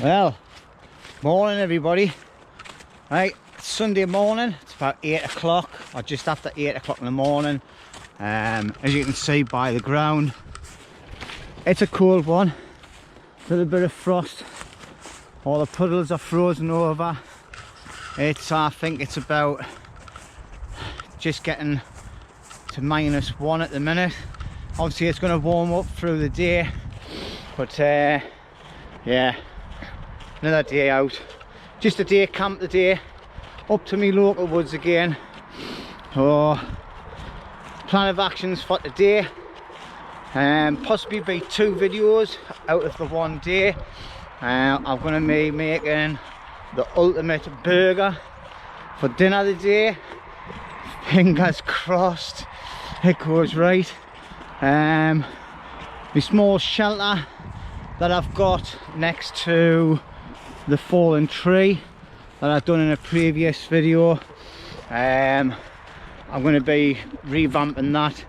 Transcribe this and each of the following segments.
Well, morning everybody. Right, it's Sunday morning. It's about 8 o'clock or just after 8 o'clock in the morning. As you can see by the ground, it's a cold one. A little bit of frost. All the puddles are frozen over. I think it's about just getting to -1 at the minute. Obviously it's going to warm up through the day, but yeah, another day out. Just a day camp today, up to me local woods again. So plan of actions for today, possibly be 2 videos out of the one day. I'm going to be making the ultimate burger for dinner today. Fingers crossed it goes right. My small shelter that I've got next to the fallen tree that I've done in a previous video, I'm going to be revamping that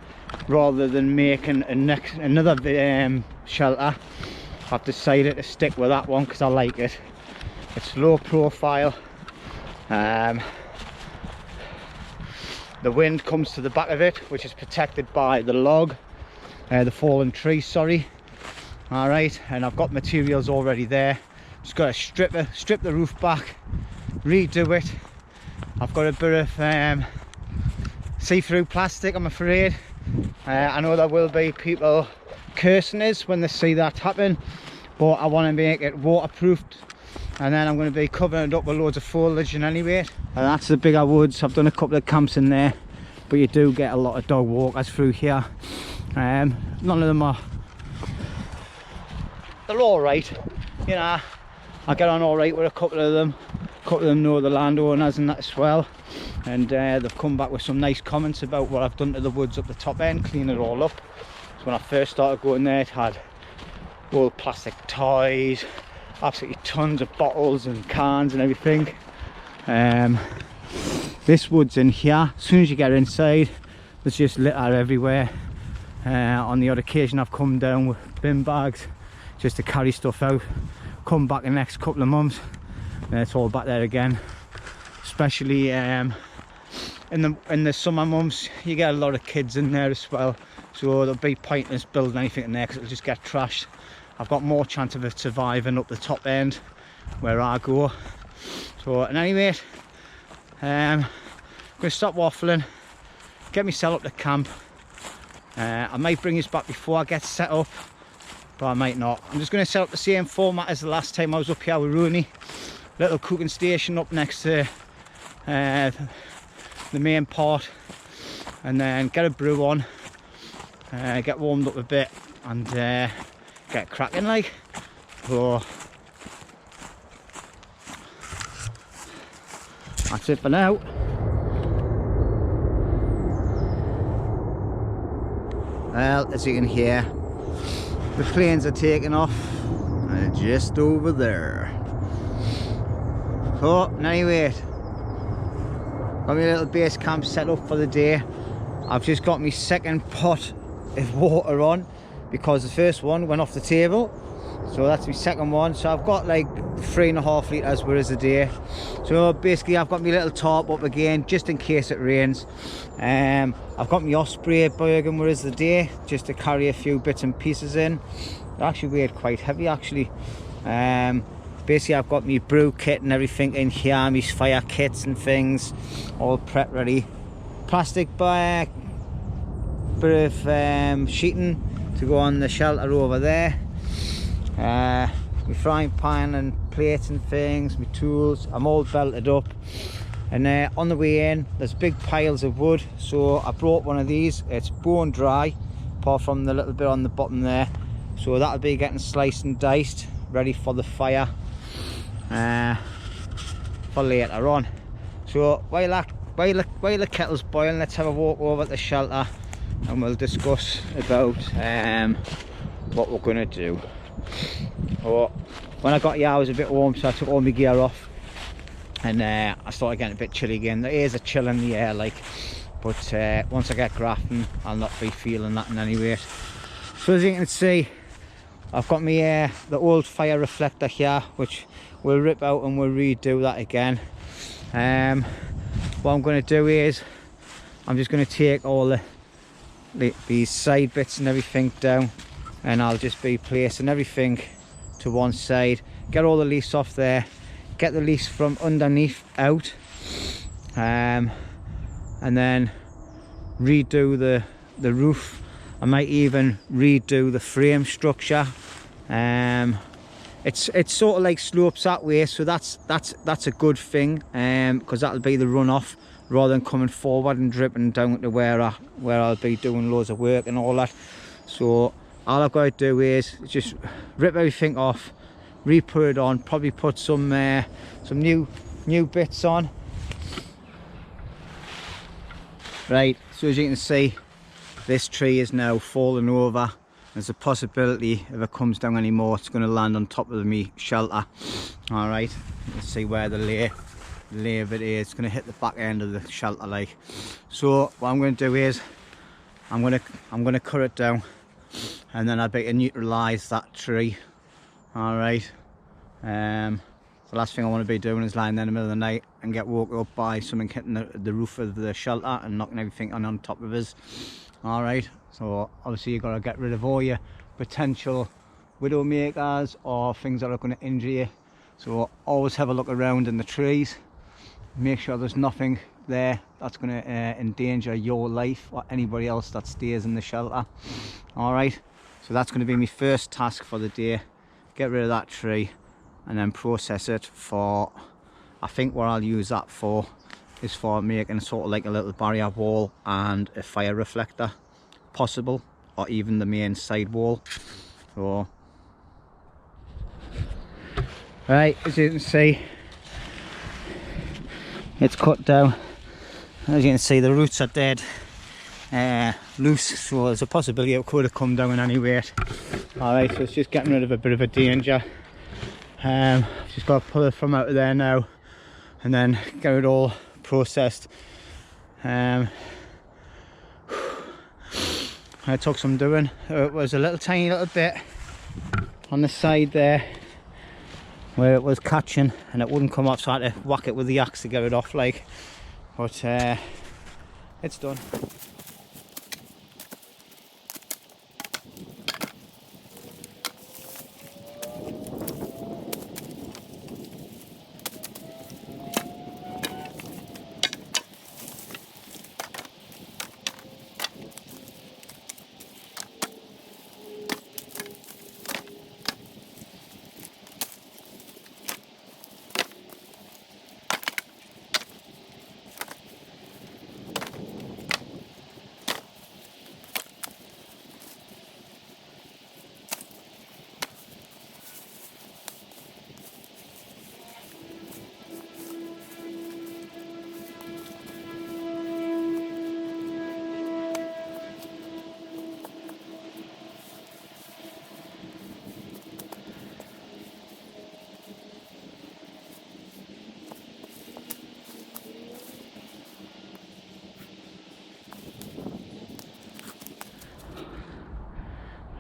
rather than making another shelter. I've decided to stick with that one because I like it. It's low profile. The wind comes to the back of it, which is protected by the log, the fallen tree, sorry. All right, and I've got materials already there. Just got to strip the roof back, redo it. I've got a bit of see-through plastic, I'm afraid. I know there will be people cursing us when they see that happen, but I want to make it waterproofed, and then I'm going to be covering it up with loads of foliage and anyway. And that's the bigger woods. I've done a couple of camps in there, but you do get a lot of dog walkers through here. None of them are, they're all right, you know. I get on all right with a couple of them. A couple of them know the landowners and that as well, and they've come back with some nice comments about what I've done to the woods up the top end, clean it all up. So when I first started going there, it had old plastic toys, absolutely tons of bottles and cans and everything. This wood's in here. As soon as you get inside, there's just litter everywhere. On the odd occasion I've come down with bin bags just to carry stuff out. Come back the next couple of months and it's all back there again. Especially in the summer months, you get a lot of kids in there as well, so there'll be pointless building anything in there because it'll just get trashed. I've got more chance of it surviving up the top end where I go. So at any rate, I'm going to stop waffling, get myself up to camp. I might bring this back before I get set up, but I might not. I'm just going to set up the same format as the last time I was up here with Rooney. Little cooking station up next to the main part, and then get a brew on, get warmed up a bit, and get cracking like. So that's it for now. Well, as you can hear, the planes are taking off, and just over there. So anyway, got my little base camp set up for the day. I've just got my second pot of water on because the first one went off the table, so that's my second one. So I've got like 3.5 litres worth a day. So basically I've got my little tarp up again just in case it rains. I've got my Osprey Bergen worth the day just to carry a few bits and pieces in. They actually weighed quite heavy actually. Basically I've got my brew kit and everything in here, my fire kits and things all prep ready. Plastic bag, bit of sheeting to go on the shelter over there. My frying pan and plates and things, my tools, I'm all belted up. And on the way in there's big piles of wood, so I brought one of these. It's bone dry apart from the little bit on the bottom there, so that'll be getting sliced and diced ready for the fire for later on. So while the kettle's boiling, let's have a walk over to the shelter and we'll discuss about what we're going to do. Oh, when I got here I was a bit warm, so I took all my gear off, and I started getting a bit chilly again. There is a chill in the air like, but once I get grafting I'll not be feeling that in any way. So as you can see, I've got my the old fire reflector here, which we'll rip out and we'll redo that again. What I'm going to do is I'm just going to take all these side bits and everything down, and I'll just be placing everything to one side, get all the leaves off there, get the leaves from underneath out, and then redo the roof. I might even redo the frame structure. It's sort of like slopes that way, so that's a good thing, because that'll be the runoff rather than coming forward and dripping down to where I'll be doing loads of work and all that. So all I've got to do is just rip everything off, re-put it on, probably put some new bits on. Right, so as you can see, this tree is now falling over. There's a possibility if it comes down anymore, it's going to land on top of me shelter. All right, let's see where the lay of it is. It's going to hit the back end of the shelter, like. So what I'm going to do is I'm going to cut it down, and then I'll be to neutralize that tree. All right. The last thing I want to be doing is lying there in the middle of the night and get woken up by something hitting the roof of the shelter and knocking everything on top of us. All right. So obviously you've got to get rid of all your potential widow makers or things that are going to injure you. So always have a look around in the trees, make sure there's nothing there that's going to endanger your life or anybody else that stays in the shelter. All right, so that's going to be my first task for the day. Get rid of that tree and then process it for, I think what I'll use that for is for making sort of like a little barrier wall and a fire reflector possible, or even the main side wall. So right, as you can see, it's cut down. As you can see, the roots are dead loose, so there's a possibility it could have come down in any weight. All right, so it's just getting rid of a bit of a danger. Just got to pull it from out of there now and then get it all processed. It took some doing. It was a tiny little bit on the side there where it was catching and it wouldn't come off, so I had to whack it with the axe to get it off, like. But it's done.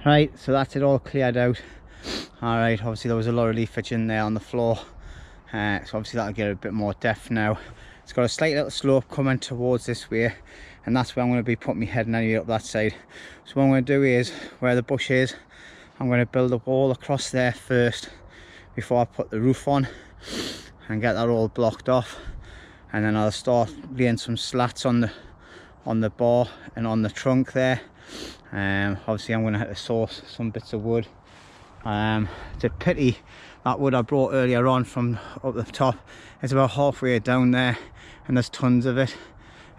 Right, so that's it all cleared out. All right, obviously there was a lot of leafage in there on the floor, so obviously that'll get a bit more depth now. It's got a slight little slope coming towards this way, and that's where I'm going to be putting my head and anyway up that side. So what I'm going to do is, where the bush is, I'm going to build a wall across there first before I put the roof on and get that all blocked off, and then I'll start laying some slats on the bar and on the trunk there. Obviously I'm going to have to source some bits of wood. It's a pity that wood I brought earlier on from up the top, it's about halfway down there and there's tons of it.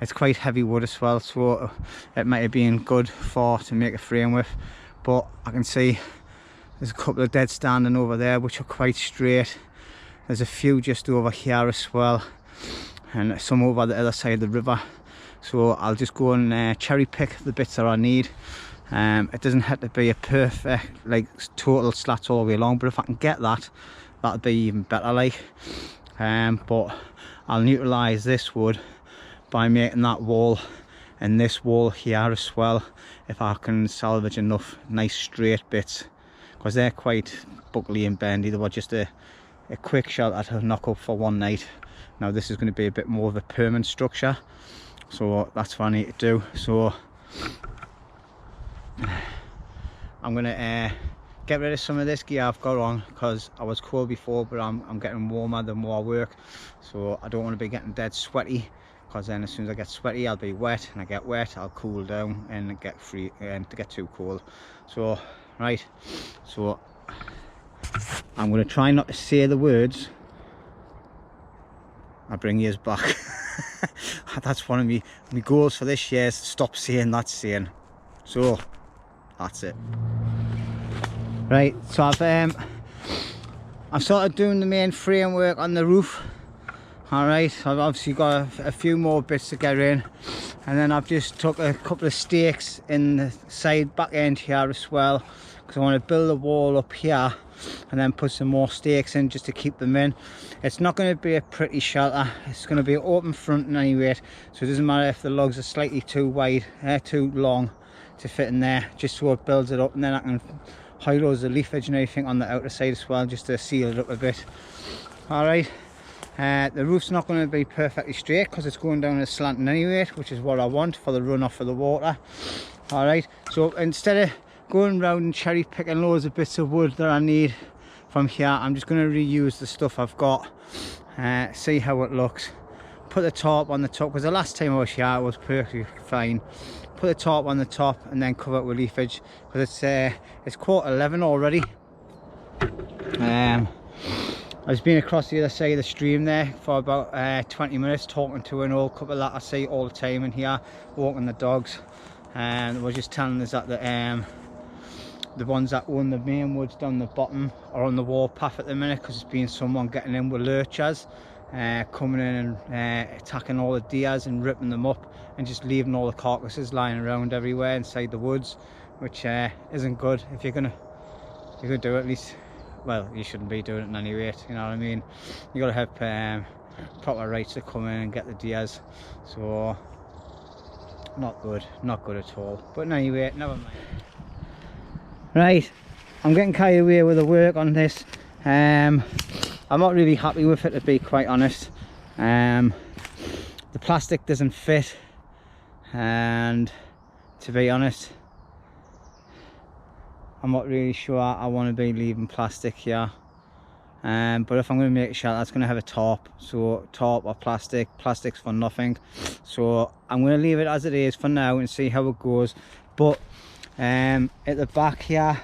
It's quite heavy wood as well, so it might have been good to make a frame with, but I can see there's a couple of dead standing over there which are quite straight. There's a few just over here as well, and some over the other side of the river. So I'll just go and cherry pick the bits that I need. It doesn't have to be a perfect, like, total slats all the way along, but if I can get that, that'll be even better, like. But I'll neutralise this wood by making that wall and this wall here as well, if I can salvage enough nice straight bits, because they're quite buckly and bendy. They were just a quick shelter to knock up for one night. Now this is going to be a bit more of a permanent structure, so that's what I need to do. So I'm going to get rid of some of this gear I've got on, because I was cold before, but I'm getting warmer the more I work, so I don't want to be getting dead sweaty, because then as soon as I get sweaty I'll be wet, and I get wet I'll cool down and get free and to get too cold. So right, so I'm going to try not to say the words I bring yours back. That's one of my goals for this year, is to stop saying that saying. So that's it. Right, so I've started doing the main framework on the roof. Alright, I've obviously got a few more bits to get in, and then I've just took a couple of stakes in the side back end here as well, because I want to build a wall up here and then put some more stakes in just to keep them in. It's not going to be a pretty shelter, it's going to be open front anyway, so it doesn't matter if the logs are slightly too wide, too long to fit in there, just so it builds it up, and then I can hide loads of leafage and everything on the outer side as well, just to seal it up a bit. Alright, the roof's not going to be perfectly straight because it's going down a slanting anyway, which is what I want for the runoff of the water. Alright, so instead of going around and cherry picking loads of bits of wood that I need from here, I'm just going to reuse the stuff I've got, see how it looks. Put the tarp on the top, because the last time I was here it was perfectly fine. Put the tarp on the top and then cover it with leafage, because it's 11:15 already. I've been across the other side of the stream there for about 20 minutes talking to an old couple that I see all the time in here, walking the dogs, and they were just telling us that the ones that own the main woods down the bottom are on the warpath at the minute, because there's been someone getting in with lurchers, coming in and attacking all the deers and ripping them up, and just leaving all the carcasses lying around everywhere inside the woods, which isn't good. If you're gonna do it, at least, well, you shouldn't be doing it in any rate, you know what I mean. You gotta have proper rights to come in and get the deers, so not good at all. But anyway, never mind. Right, I'm getting carried away with the work on this. I'm not really happy with it, to be quite honest. The plastic doesn't fit, and to be honest, I'm not really sure I want to be leaving plastic here. But if I'm going to make a shelter, that's going to have a tarp. So tarp or plastic's for nothing. So I'm going to leave it as it is for now and see how it goes. But at the back here,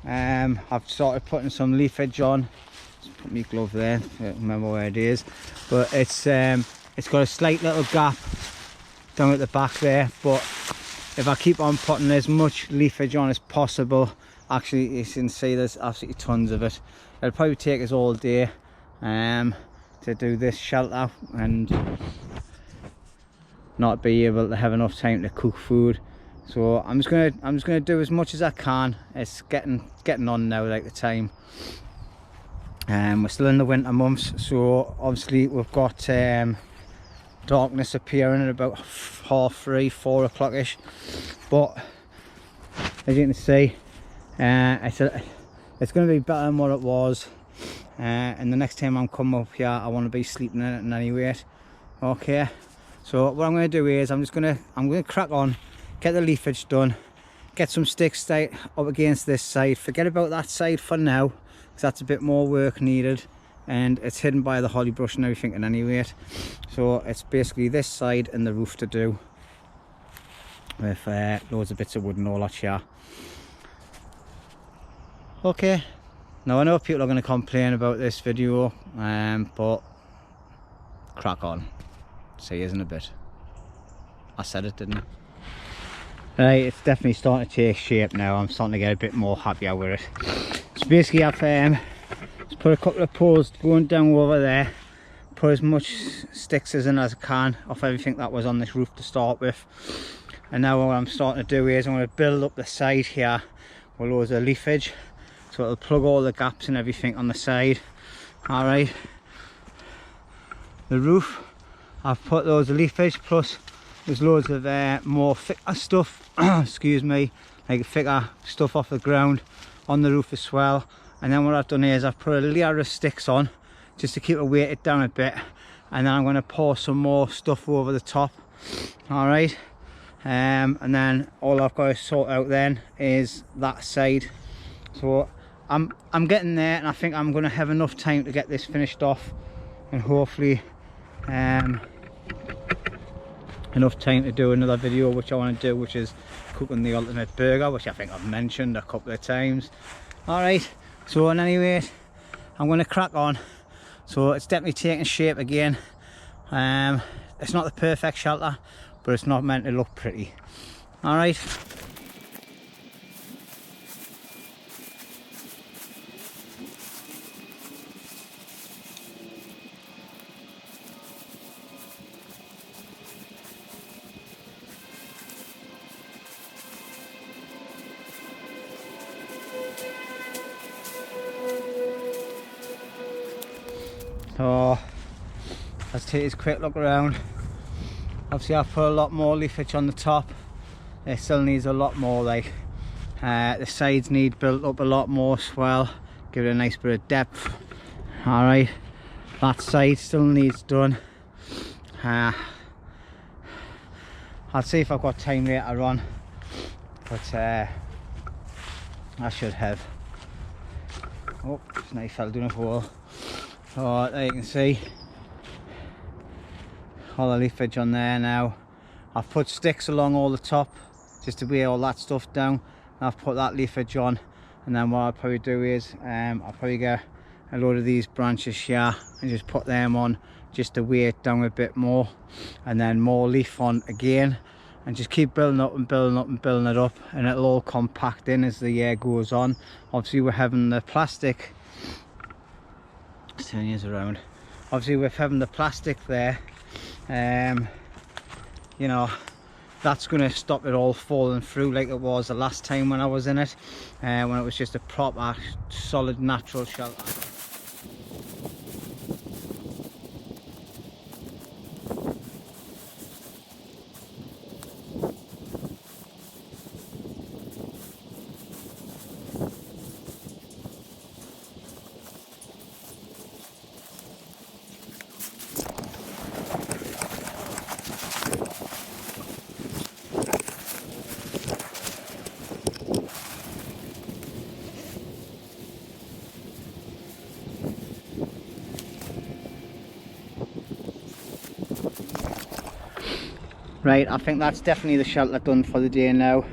I've started putting some leafage on. Just put my glove there, I don't remember where it is, but it's got a slight little gap down at the back there. But if I keep on putting as much leafage on as possible, actually you can see there's absolutely tons of it. It'll probably take us all day to do this shelter and not be able to have enough time to cook food. So I'm just gonna do as much as I can. It's getting on now, like the time. We're still in the winter months, so obviously we've got darkness appearing at about 3:30, 4 o'clock ish. But as you can see, it's going to be better than what it was. And the next time I'm coming up here, I want to be sleeping in it in any rate. Okay, so what I'm going to do is I'm going to crack on, get the leafage done, get some sticks up against this side. Forget about that side for now, because that's a bit more work needed, and it's hidden by the holly brush and everything in any rate. So it's basically this side and the roof to do, with loads of bits of wood and all that here. Okay, now I know people are going to complain about this video, but crack on. See you in a bit. I said it, didn't I? Right, it's definitely starting to take shape now. I'm starting to get a bit more happier with it. So basically I've just put a couple of poles going down over there, put as much sticks as in as I can off everything that was on this roof to start with. And now what I'm starting to do is I'm going to build up the side here with loads of leafage, so it'll plug all the gaps and everything on the side. Alright, the roof, I've put loads of leafage, plus there's loads of more thicker stuff excuse me, like thicker stuff off the ground, on the roof as well. And then what I've done here is I've put a layer of sticks on just to keep it weighted down a bit, and then I'm going to pour some more stuff over the top. All right, and then all I've got to sort out then is that side. So I'm getting there, and I think I'm going to have enough time to get this finished off, and hopefully enough time to do another video which I want to do, which is cooking the ultimate burger, which I think I've mentioned a couple of times. All right, so in any rate, I'm going to crack on. So it's definitely taking shape again. It's not the perfect shelter, but it's not meant to look pretty. All right. So let's take this quick look around. Obviously I've put a lot more leafage on the top. It still needs a lot more, like the sides need built up a lot more swell, give it a nice bit of depth. All right, that side still needs done. I'll see if I've got time later on, but I should have. Oh, it's nice fella doing a hole. So there you can see all the leafage on there now. I've put sticks along all the top just to weigh all that stuff down. I've put that leafage on, and then what I'll probably do is I'll probably get a load of these branches here and just put them on just to weigh it down a bit more, and then more leaf on again, and just keep building up and building up and building it up, and it'll all compact in as the year goes on. Obviously we're having the plastic, turn yours around, obviously with having the plastic there, you know, that's going to stop it all falling through like it was the last time when I was in it, when it was just a proper solid natural shelter. Right, I think that's definitely the shelter done for the day now.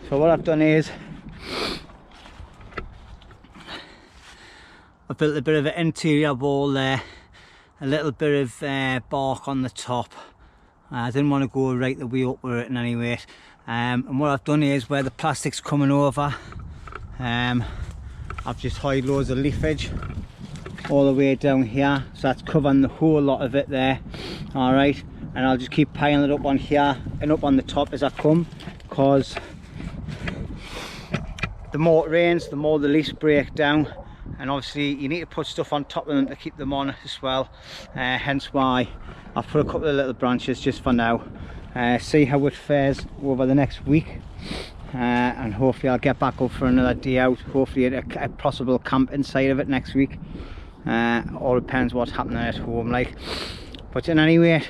So what I've done is I've built a bit of an interior wall there, a little bit of bark on the top. I didn't want to go right the way up with it in any way. And what I've done is where the plastic's coming over, I've just hired loads of leafage all the way down here, so that's covering the whole lot of it there. All right, and I'll just keep piling it up on here and up on the top as I come, because the more it rains, the more the leaves break down, and obviously you need to put stuff on top of them to keep them on as well. Hence why I've put a couple of little branches just for now. See how it fares over the next week, and hopefully I'll get back up for another day out, hopefully at a possible camp inside of it next week. All depends what's happening at home, like. But in any way,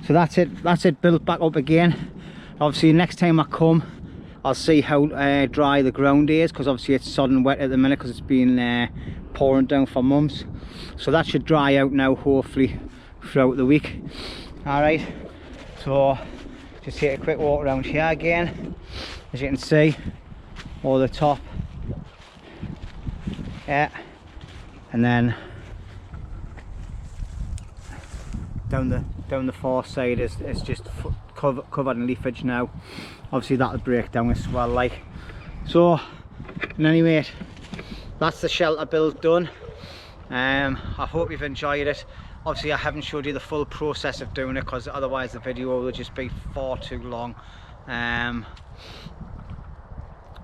so that's it built back up again. Obviously next time I come, I'll see how dry the ground is, because obviously it's sodden wet at the minute because it's been pouring down for months. So that should dry out now, hopefully throughout the week. All right, so just take a quick walk around here again. As you can see, all the top, yeah, and then down the far side is just covered in leafage now. Obviously that'll break down as well, like. So in any way, that's the shelter build done. I hope you've enjoyed it. Obviously I haven't showed you the full process of doing it, because otherwise the video will just be far too long.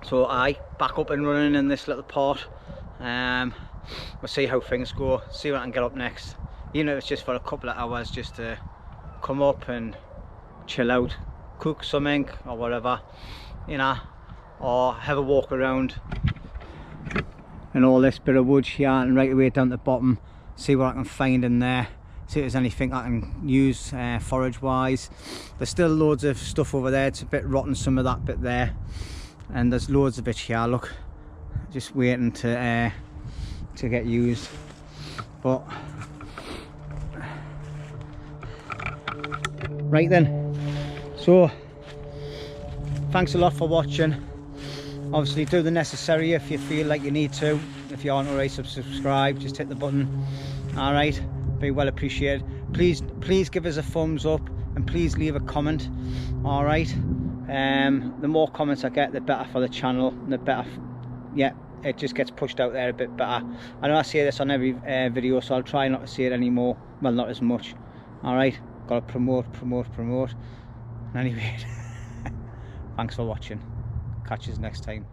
So back up and running in this little part. We'll see how things go, see what I can get up next. You know, it's just for a couple of hours, just to come up and chill out, cook something or whatever, you know, or have a walk around and all this bit of wood here, and right away down to the bottom, see what I can find in there, see if there's anything I can use forage wise. There's still loads of stuff over there, it's a bit rotten, some of that bit there, and there's loads of it here, look, just waiting to get used. But right then, so thanks a lot for watching. Obviously do the necessary if you feel like you need to. If you aren't already subscribed, just hit the button. All right, be well appreciated. Please give us a thumbs up, and please leave a comment. All right, the more comments I get, the better for the channel, and the better, yeah, it just gets pushed out there a bit better. I know I say this on every video, so I'll try not to say it anymore, well, not as much. All right, gotta promote. Anyway, thanks for watching, catch us next time.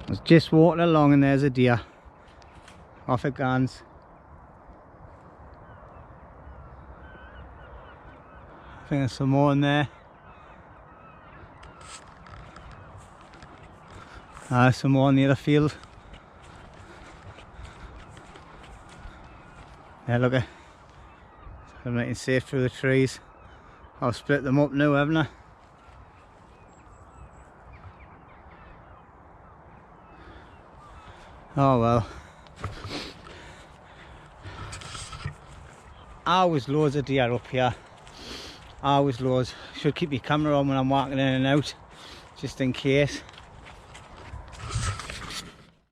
I was just walking along and there's a deer. Off it goes. I think there's some more in there. Some more in the other field. Yeah, look at, I'm letting safe through the trees. I'll split them up now, haven't I? Oh well. Always loads of deer up here. Always loads. Should keep my camera on when I'm walking in and out, just in case.